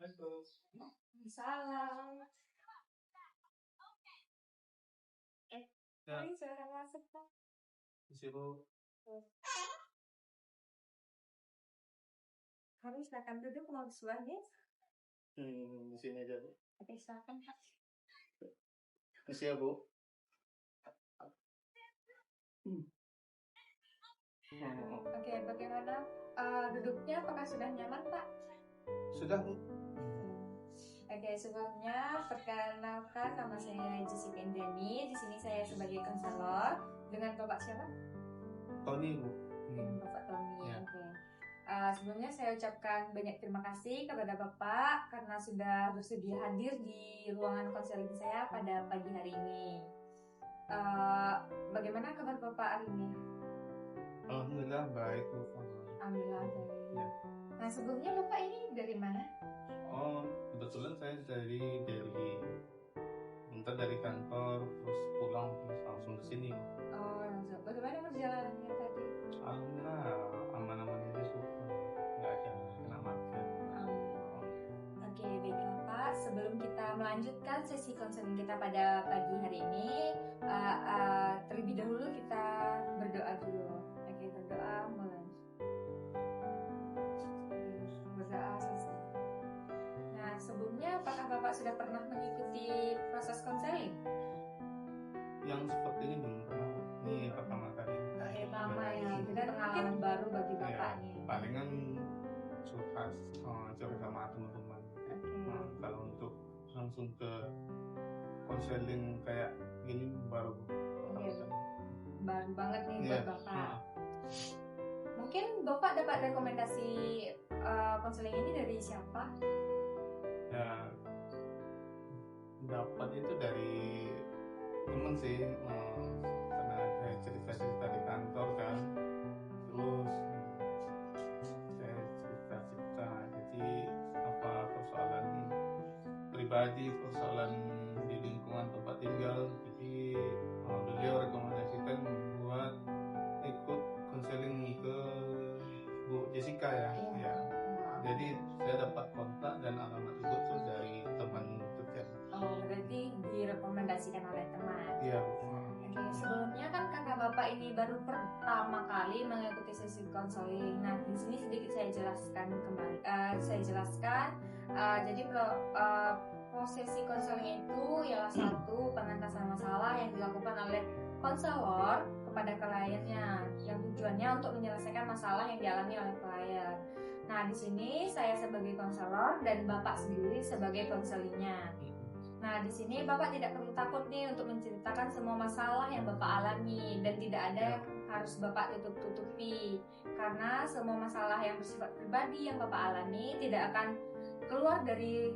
Salam. Ya. Ini sudah masuk Pak. Siapa? Kami silakan duduk mau suaranya. Di sini aja, Bu. Oke, silakan Pak. Masih ya, Bu? Oke, bagaimana duduknya? Apakah sudah nyaman Pak? Sudah, Bu. Oke, sebelumnya perkenalkan nama saya Jessica Indrani. Di sini saya sebagai konselor dengan Bapak siapa? Tony, Bu. Dengan Bapak Tony. Ya. Oke. Sebelumnya saya ucapkan banyak terima kasih kepada Bapak karena sudah bersedia hadir di ruangan konseling saya pada pagi hari ini. Bagaimana kabar Bapak hari ini? Alhamdulillah baik, Bu. Alhamdulillah baik. Ya. Nah, sebelumnya Bapak ini dari mana? Oh, kebetulan saya dari Delhi. Bentar dari kantor, terus pulang, terus langsung ke sini. Oh, langsung. Bagaimana perjalanannya tadi? Alhamdulillah, aman-aman aja, Bu. Nggak ada kena macet. Oke, baiklah Pak. Sebelum kita melanjutkan sesi konseling kita pada pagi hari ini, terlebih dahulu kita berdoa dulu. Oke, berdoa mulai. Berdoa selesai. Nah, sebelumnya apakah Bapak sudah pernah mengikuti proses konseling? Yang seperti ini belum pernah, Bu. Ini pertama kali. Pertama ya, itu kan pengalaman baru bagi Bapak Ya, nih. palingan curhat sama teman-teman. Nah, kalau untuk langsung ke konseling kayak gini baru. Iya, baru banget nih Iya. buat Bapak. Mungkin Bapak dapat rekomendasi konseling ini dari siapa? Ya, dapat itu dari temen sih, karena saya cerita-cerita di kantor kan, terus saya cerita-cerita, jadi apa persoalan pribadi, persoalan di lingkungan tempat tinggal, jadi beliau rekomendasikan buat ikut konseling ke Bu Jessica ya. Ya. Jadi saya dapat kontak dan alamat ibu tuh dari teman kerja. Oh, berarti direkomendasikan oleh teman. Iya, Bu. Oke, sebelumnya kan karena Bapak ini baru pertama kali mengikuti sesi konseling. Nah, di sini sedikit saya jelaskan kembali. Jadi prosesi konseling itu ialah satu pengentasan masalah yang dilakukan oleh konselor kepada kliennya, yang tujuannya untuk menyelesaikan masalah yang dialami oleh klien. Nah, di sini saya sebagai konselor dan Bapak sendiri sebagai konselingnya. Nah, di sini Bapak tidak perlu takut nih untuk menceritakan semua masalah yang Bapak alami dan tidak ada yang harus Bapak tutup-tutupi, karena semua masalah yang bersifat pribadi yang Bapak alami tidak akan keluar dari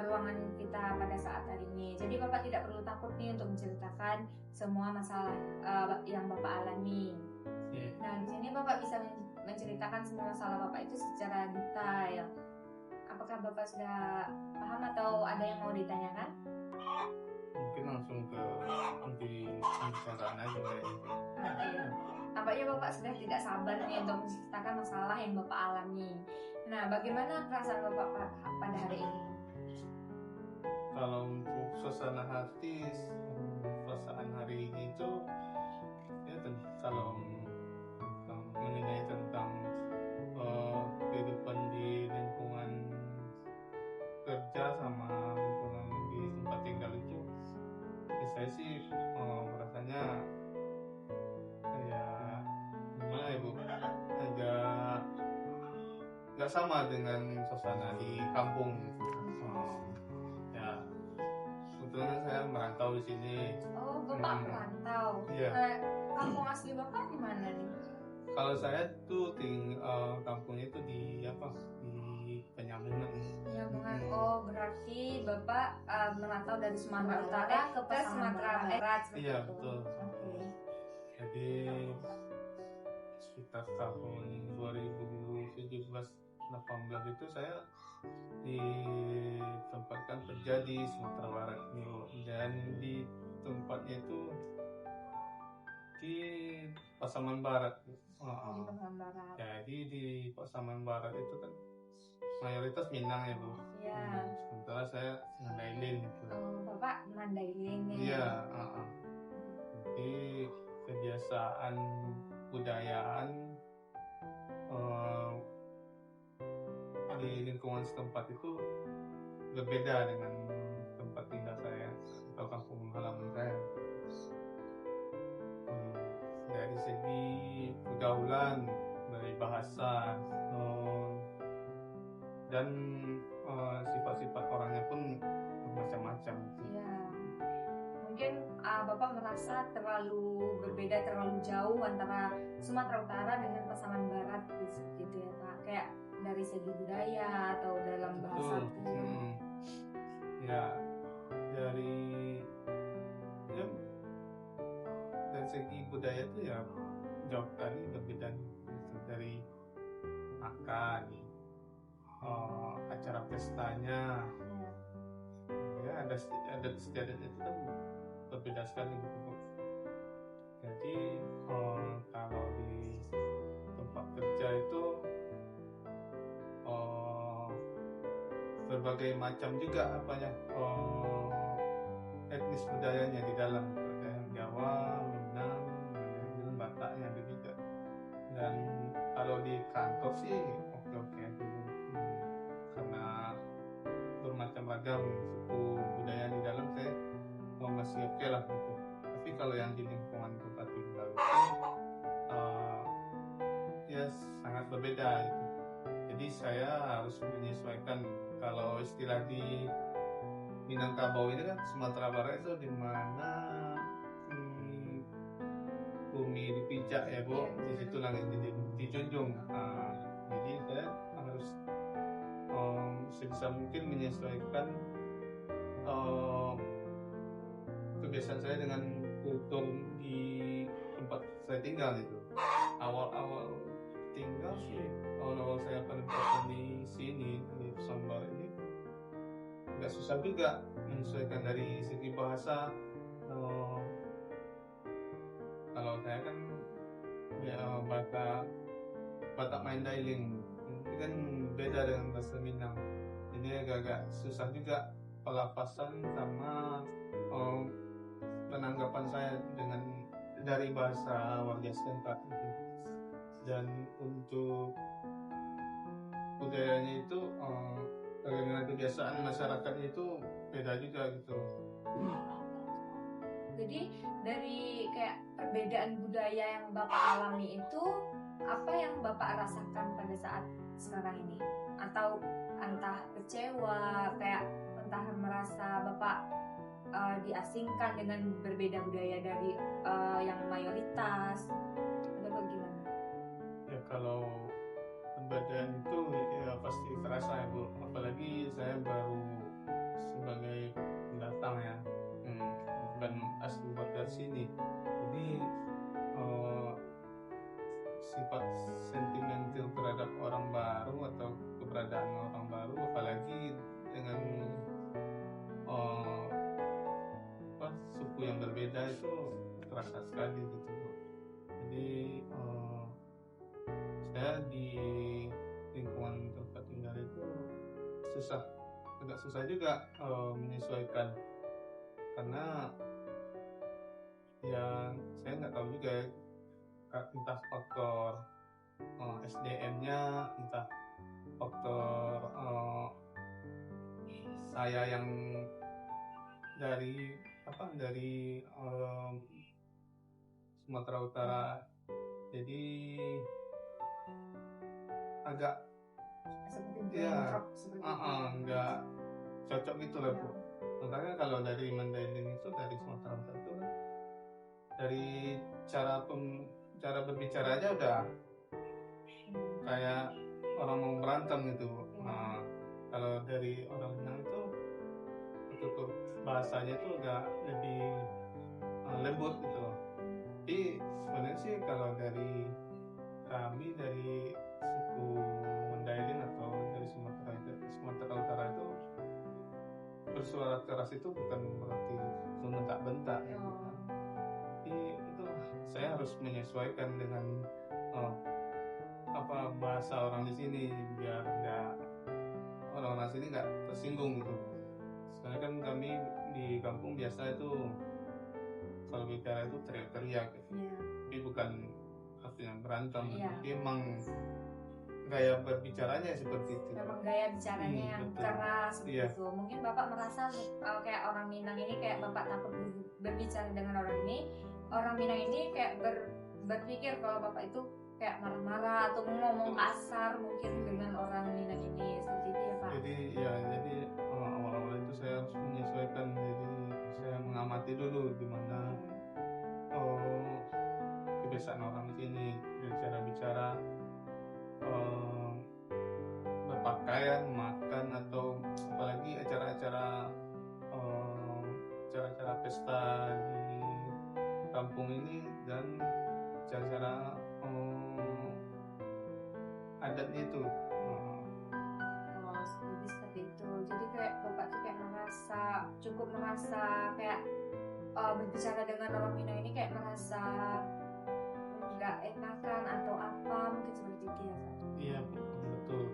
ruangan kita pada saat hari ini. Jadi Bapak tidak perlu takut nih untuk menceritakan semua masalah yang Bapak alami. Nah, di sini Bapak bisa menceritakan semua masalah Bapak itu secara detail. Apakah Bapak sudah paham atau ada yang mau ditanyakan? Mungkin langsung ke pembicaraan aja ya. Tampaknya Bapak sudah tidak sabar nih untuk menceritakan masalah yang Bapak alami. Nah, bagaimana perasaan Bapak pada hari ini? Kalau untuk suasana hati, perasaan hari ini itu ya kalau mengenai tentang kehidupan di lingkungan kerja sama lingkungan di tempat tinggal itu, saya sih rasanya ya gimana ya, Bu, agak nggak sama dengan suasana di kampung. Ya, kebetulan saya merantau di sini. Oh, Bapak merantau. Iya. Kampung asli Bapak di mana nih? Kalau saya tuh kampungnya itu di Penyambungan. Penyambungan. Oh, berarti Bapak merantau dari Sumatera Utara ke Sumatera Barat. Iya, betul. Oke. Jadi sekitar tahun 2017-18 itu saya ditempatkan kerja di Sumatera Barat dan di tempatnya itu di Pasaman Barat. Jadi di Pasaman Barat itu kan mayoritas Minang ya Bu. Iya. Sementara saya Mandailing gitu. Bapak Mandailing nih. Iya. Jadi kebiasaan budayaan di lingkungan setempat itu berbeda dengan tempat tinggal saya atau kampung halaman saya. Dari segi pergaulan, dari bahasa, dan sifat-sifat orangnya pun macam-macam. Iya. Mungkin Bapak merasa terlalu berbeda, terlalu jauh antara Sumatera Utara dengan Pasaman Barat gitu ya Pak. Kayak dari segi budaya atau dalam bahasa. Ya, dari segi budaya itu ya jauh kali berbeda dari makan, acara pestanya, ya ada istiadat itu kan berbeda sekali gitu. Jadi kalau di tempat kerja itu berbagai macam juga etnis budayanya di dalam, ada yang Jawa, Minang, Bataknya ada juga. Dan kalau di kantor sih oke karena bermacam-macam suku budaya di dalam, saya masih oke lah gitu. Tapi kalau yang di lingkungan tempat tinggal itu ya sangat berbeda gitu. Jadi saya harus menyesuaikan. Kalau istilah di Minangkabau ini kan Sumatera Barat itu di mana bumi dipijak ya Bu, di situ langit dijunjung. Jadi saya harus sebisa mungkin menyesuaikan kebiasaan saya dengan kultur di tempat saya tinggal itu. Awal-awal tinggal sih, awal-awal saya penempatan di sini di Pasaman ini agak susah juga menyesuaikan dari segi bahasa. Kalau saya kan ya Batak Mandailing ini kan beda dengan bahasa Minang, jadi agak-agak susah juga pelafasan sama penanggapan saya dari bahasa warga setempat itu. Dan untuk budayanya itu dengan kebiasaan masyarakatnya itu beda juga gitu. Jadi dari kayak perbedaan budaya yang Bapak alami itu, apa yang Bapak rasakan pada saat sekarang ini? Atau entah kecewa, kayak entah merasa Bapak diasingkan dengan berbeda budaya dari yang mayoritas, atau bagaimana? Ya kalau perbedaan itu ya pasti terasa ya Bu, apalagi saya baru sebagai pendatang ya, bukan asli warga sini. Jadi sifat sentimental terhadap orang baru atau keberadaan orang baru, apalagi dengan suku yang berbeda itu terasa sekali gitu Bu. Jadi saya di lingkungan tempat tinggal itu agak susah juga menyesuaikan, karena ya saya nggak tahu juga ya, entah faktor SDM-nya, entah faktor saya yang dari Sumatera Utara, jadi agak nggak cocok gitu lah Bu. Makanya kalau dari Mandailing itu, dari Sumatera Utara itu kan, dari cara berbicara aja udah kayak orang mau berantem gitu Bu. Kalau dari orang Minang itu tutur bahasanya itu agak lebih lembut gitu. Tapi sebenarnya sih kalau dari kami dari suku Mandailing atau dari Sumatera Utara itu, bersuara keras itu bukan berarti membentak-bentak ya. Tapi itu saya harus menyesuaikan dengan bahasa orang di sini biar nggak orang-orang sini nggak tersinggung gitu. Soalnya kan kami di kampung biasa itu kalau bicara itu teriak-teriak gitu. Tapi bukan artinya berantem, tapi emang gaya berbicaranya seperti itu. Memang gaya bicaranya yang betul. keras gitu. Mungkin Bapak merasa kayak orang Minang ini kayak Bapak takut berbicara dengan orang ini. Orang Minang ini kayak berpikir kalau Bapak itu kayak marah-marah atau ngomong kasar mungkin dengan orang Minang ini, seperti itu ya Pak. Jadi awal-awal itu saya harus menyesuaikan. Jadi saya mengamati dulu gimana kebiasaan orang sini, cara bicara, berpakaian, makan, atau apalagi acara-acara pesta di kampung ini dan cara-cara adatnya itu. Lebih seperti itu. Jadi kayak Bapak tuh kayak cukup merasa kayak berbicara dengan orang Minang ini kayak merasa nggak enakan atau apa, mungkin seperti itu ya Pak. Iya betul.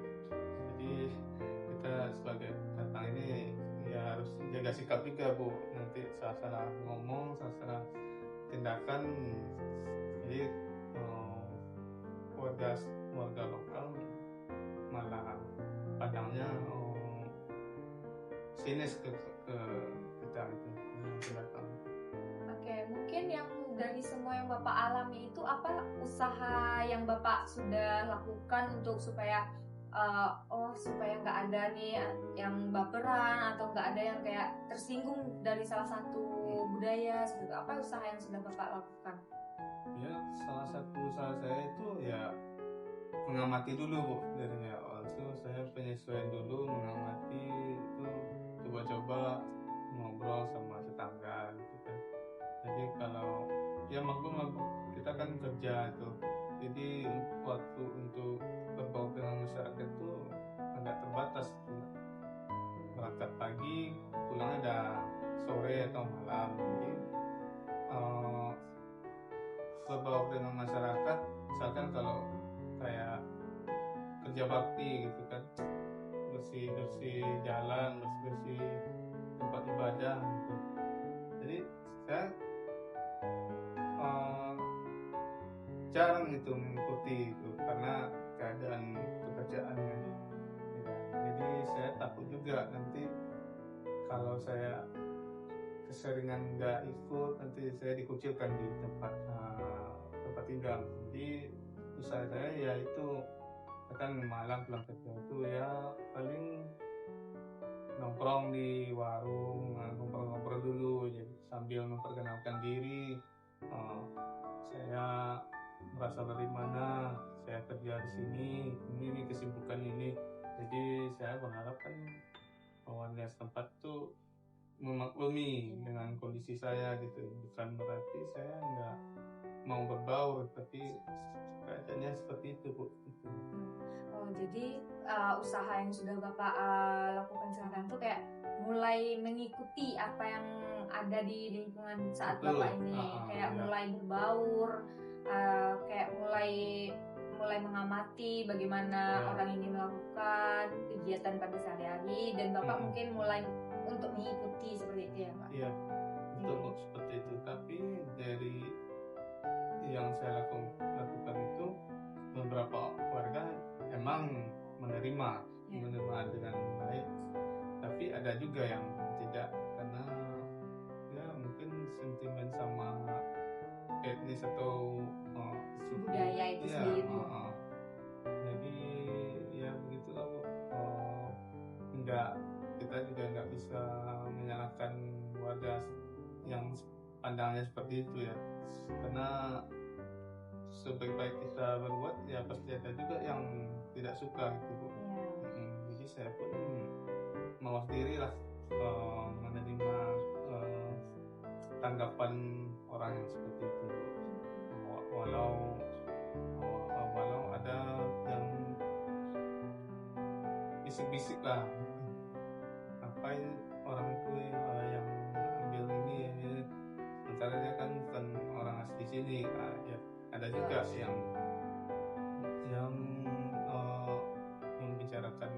Jadi kita sebagai datang ini ya harus jaga sikap juga Bu. Nanti salah ngomong, salah tindakan, jadi warga lokal malah padangnya sinis ke kita itu datang. Oke, mungkin yang dari semua yang Bapak alami itu apa usaha yang Bapak sudah lakukan untuk supaya supaya nggak ada nih yang baperan atau nggak ada yang kayak tersinggung dari salah satu budaya seperti itu. Apa usaha yang sudah Bapak lakukan? Ya, salah satu usaha saya itu ya mengamati dulu Bu. Dari awal itu saya penyesuaian dulu, mengamati itu, coba-coba ngobrol sama tetangga gitu kan. Jadi kalau ya maklum kita kan kerja tuh, jadi waktu untuk berbaur dengan masyarakat itu agak terbatas tuh. Berangkat pagi, pulangnya ada sore atau malam. Jadi berbaur dengan masyarakat, misalkan kalau kayak kerja bakti gitu kan, bersih jalan, bersih tempat ibadah gitu. Jadi saya jarang itu mengikuti itu karena keadaan pekerjaannya. Jadi saya takut juga nanti kalau saya keseringan nggak ikut, nanti saya dikucilkan di tempat tinggal. Jadi usaha saya ya itu akan malam pulang kerja itu ya paling nongkrong di warung, ngobrol dulu, jadi sambil memperkenalkan diri, saya berasal dari mana, saya kerja di sini, ini kesibukan ini. Jadi saya berharap kan warga setempat tuh memaklumi dengan kondisi saya gitu. Bukan berarti saya nggak mau berbaur, tapi keadaannya seperti itu Bu. Jadi usaha yang sudah Bapak lakukan sekarang tuh kayak mulai mengikuti apa yang ada di lingkungan saat Betul. Bapak ini, kayak mulai berbaur, kayak mulai mengamati bagaimana orang ini melakukan kegiatan pada sehari-hari, dan Bapak mungkin mulai untuk mengikuti seperti itu ya Pak? Iya, betul seperti itu. Tapi dari yang saya lakukan itu beberapa warga emang menerima dengan baik, tapi ada juga yang tidak, karena ya mungkin sentimen sama etnis atau suku budaya itu sendiri. Jadi ya begitulah Bu. Kita juga nggak bisa menyalahkan warga yang pandangnya seperti itu ya, karena sebaik-baik kita berbuat ya pasti ada juga yang tidak suka gitu Bu. Jadi saya pun mawas diri lah menerima tanggapan orang yang seperti itu, walau ada yang bisik-bisik lah, apa orang itu yang ambil ini sementara dia kan bukan orang asli sini. Ya ada juga yang membicarakan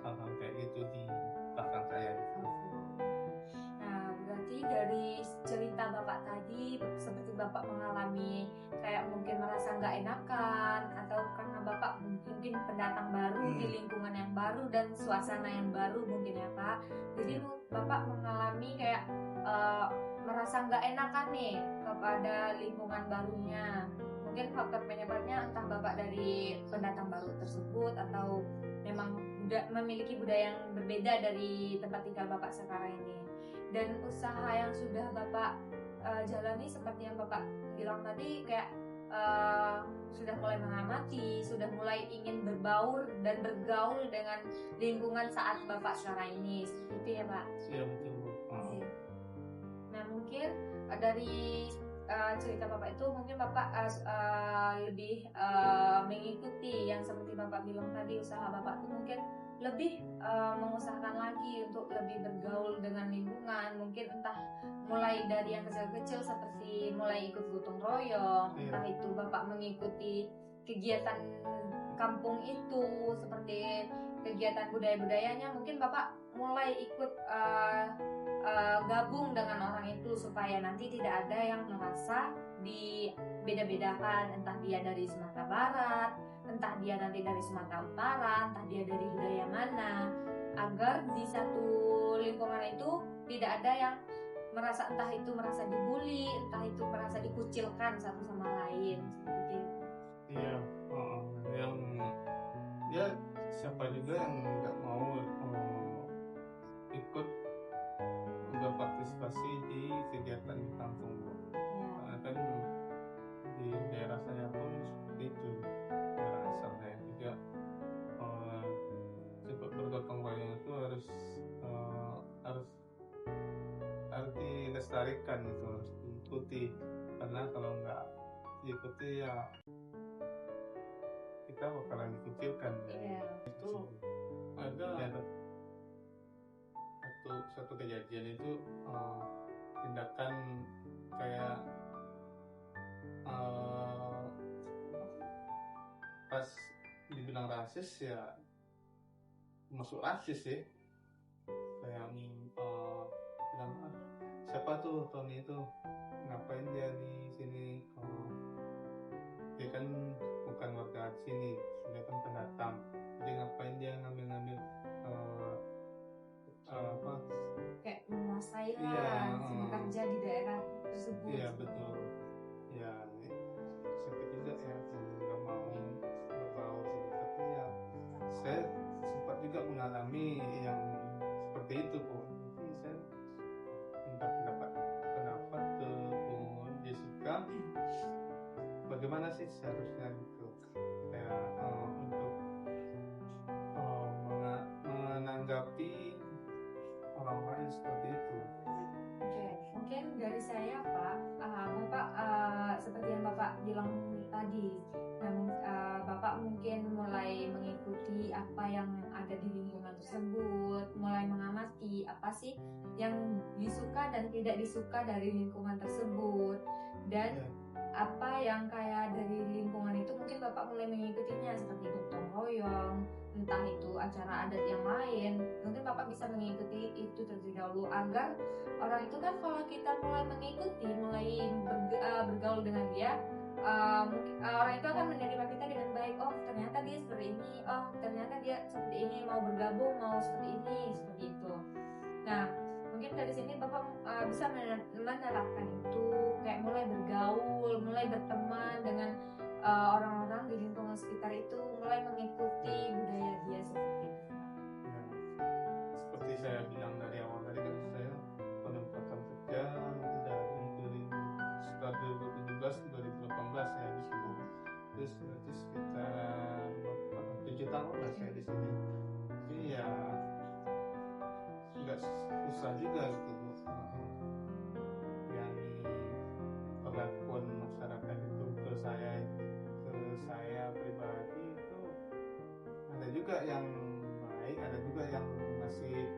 hal-hal kayak gitu. cerita Bapak tadi, seperti Bapak mengalami kayak mungkin merasa nggak enakan, atau karena Bapak mungkin pendatang baru di lingkungan yang baru dan suasana yang baru mungkin ya Pak. Jadi Bapak mengalami kayak merasa nggak enakan nih kepada lingkungan barunya. Mungkin faktor penyebabnya entah Bapak dari pendatang baru tersebut atau memang memiliki budaya yang berbeda dari tempat tinggal Bapak sekarang ini. Dan usaha yang sudah Bapak jalani seperti yang Bapak bilang tadi, kayak sudah mulai mengamati, sudah mulai ingin berbaur dan bergaul dengan lingkungan saat Bapak sekarang ini, seperti itu ya Pak? Iya betul Bu. Nah mungkin dari cerita Bapak itu mungkin Bapak lebih mengikuti yang seperti Bapak bilang tadi, usaha Bapak itu mungkin lebih mengusahakan lagi untuk lebih bergaul dengan lingkungan, mungkin entah mulai dari yang kecil-kecil seperti mulai ikut gotong royong, entah itu Bapak mengikuti kegiatan kampung itu seperti kegiatan budaya-budayanya, mungkin Bapak mulai ikut gabung dengan orang itu supaya nanti tidak ada yang merasa dibeda-bedakan, entah dia dari Sumatera Barat, entah dia nanti dari Sumatera Utara, entah dia dari budaya mana, agar di satu lingkungan itu tidak ada yang merasa, entah itu merasa dibully, entah itu merasa dikucilkan satu sama lain, seperti itu. Iya, yang ya siapa juga yang nggak mau ikut berpartisipasi di kegiatan di kampung Bu. Karena kan di daerah saya pun seperti itu, daerah asal saya juga cepat bergotong royong itu harus dilestarikan, itu harus diikuti, karena kalau nggak diikuti ya kita bakalan dikucilkan. Itu ada satu kejadian itu tindakan kayak pas dibilang rasis ya masuk rasis ya, kayak bilang siapa tuh Tony itu, ngapain dia di sini, dia kan bukan warga sini, dia kan pendatang, jadi ngapain dia ngambil kayak menguasai lah, bekerja di daerah tersebut. Iya betul. Ya sampai juga ya nggak mau berbaur, tapi ya saya sempat juga mengalami yang seperti itu Bu. Jadi saya minta pendapat ke Bu Jessica, bagaimana sih seharusnya gitu ya untuk menanggapi orang-orang seperti itu. Oke, mungkin dari saya Pak, Bapak seperti yang Bapak bilang tadi, Bapak mungkin mulai mengikuti apa yang ada di lingkungan tersebut, mulai mengamati apa sih yang disuka dan tidak disuka dari lingkungan tersebut, dan apa yang kayak dari lingkungan itu mungkin Bapak mulai mengikutinya seperti gotong royong, entah itu acara adat yang lain, mungkin Bapak bisa mengikuti itu terlebih dahulu, agar orang itu kan kalau kita mulai mengikuti, mulai bergaul dengan dia, mungkin orang itu akan menerima kita dengan baik. Oh ternyata dia seperti ini, oh ternyata dia seperti ini, mau bergabung, mau seperti ini, seperti itu. Nah mungkin dari sini Bapak bisa menerapkan itu, kayak mulai bergaul, mulai berteman dengan orang-orang di lingkungan sekitar itu, mulai mengikuti budaya dia seperti itu. Seperti saya bilang dari awal tadi kan, saya penempatan kerja dari sekitar 2017-2018 ya di sini. Terus berarti sekitar 7 tahun lah saya di sini. Jadi ya nggak susah juga gitu yang perlakuan masyarakat itu ke saya pribadi itu, ada juga yang baik, ada juga yang masih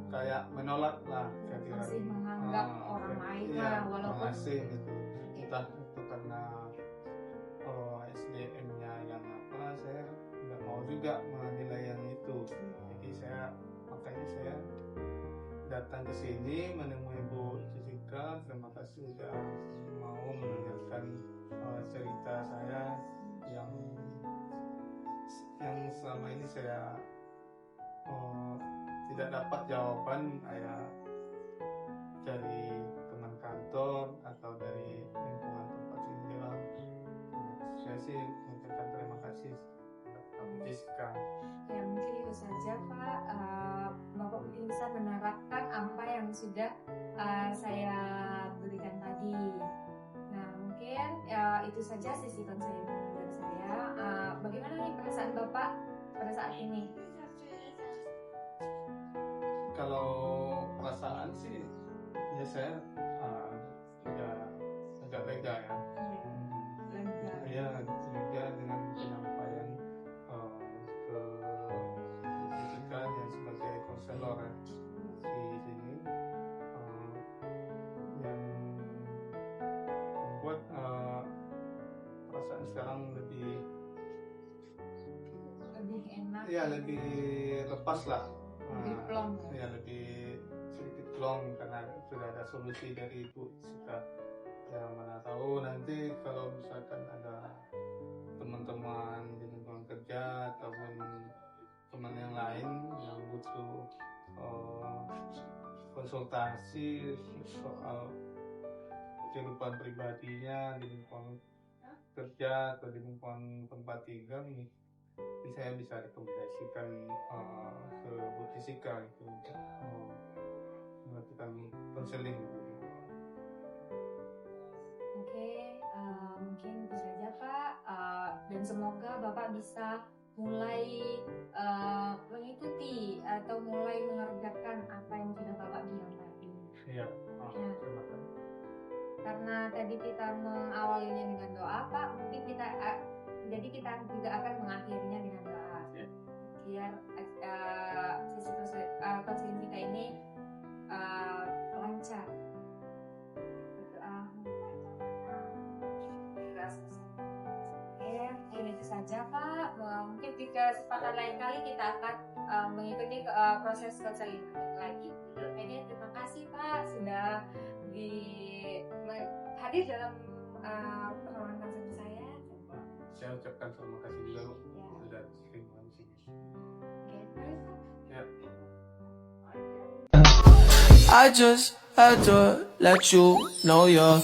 kayak menolak lah, masih menganggap orang lain lah, walaupun asing gitu, entah itu karena SDM-nya yang apa, saya nggak mau juga menilai yang itu. Jadi makanya saya datang ke sini menemui Bu Jessica. Terima kasih sudah mau mendengarkan cerita saya yang selama ini saya tidak dapat jawaban dari teman kantor atau dari lingkungan tempat tinggal. Saya sih mengucapkan terima kasih kepada Bu Jessica. Ya mungkin itu saja Pak. Bapak mungkin bisa menerapkan apa yang sudah saya berikan tadi. Nah mungkin itu saja sesi konseling dari saya. Bagaimana nih perasaan Bapak pada saat ini? Kalau perasaan sih ya saya agak lega ya. Ya lega dengan penyampaian ke Jessica yang sebagai konselor di sini yang membuat perasaan sekarang lebih enak. Ya lebih lepas lah. Lebih plong. Ya lebih sedikit plong karena sudah ada solusi dari Ibu Jessica. Ya mana tahu nanti kalau misalkan ada teman-teman di lingkungan kerja ataupun teman yang lain yang butuh konsultasi soal kehidupan pribadinya di lingkungan kerja atau di lingkungan tempat tinggal, saya bisa rekomendasikan ke Bu Jessica itu untuk melakukan konseling. Mungkin itu saja Pak, dan semoga Bapak bisa mulai mengikuti atau mulai mengerjakan apa yang sudah Bapak bilang tadi. Iya. Terima kasih. Karena tadi kita mengawalinya dengan doa Pak, mungkin jadi kita juga akan mengakhirinya dengan doa. Biar sesi konseling kita ini lancar. Itu saja Pak. Mungkin di kesempatan lain kali kita akan mengikuti proses konseling lagi. Ini terima kasih Pak sudah hadir dalam pertemuan konseling saya. Saya ucapkan terima kasih juga sudah terima di sini. Ya. I just had to let you know you're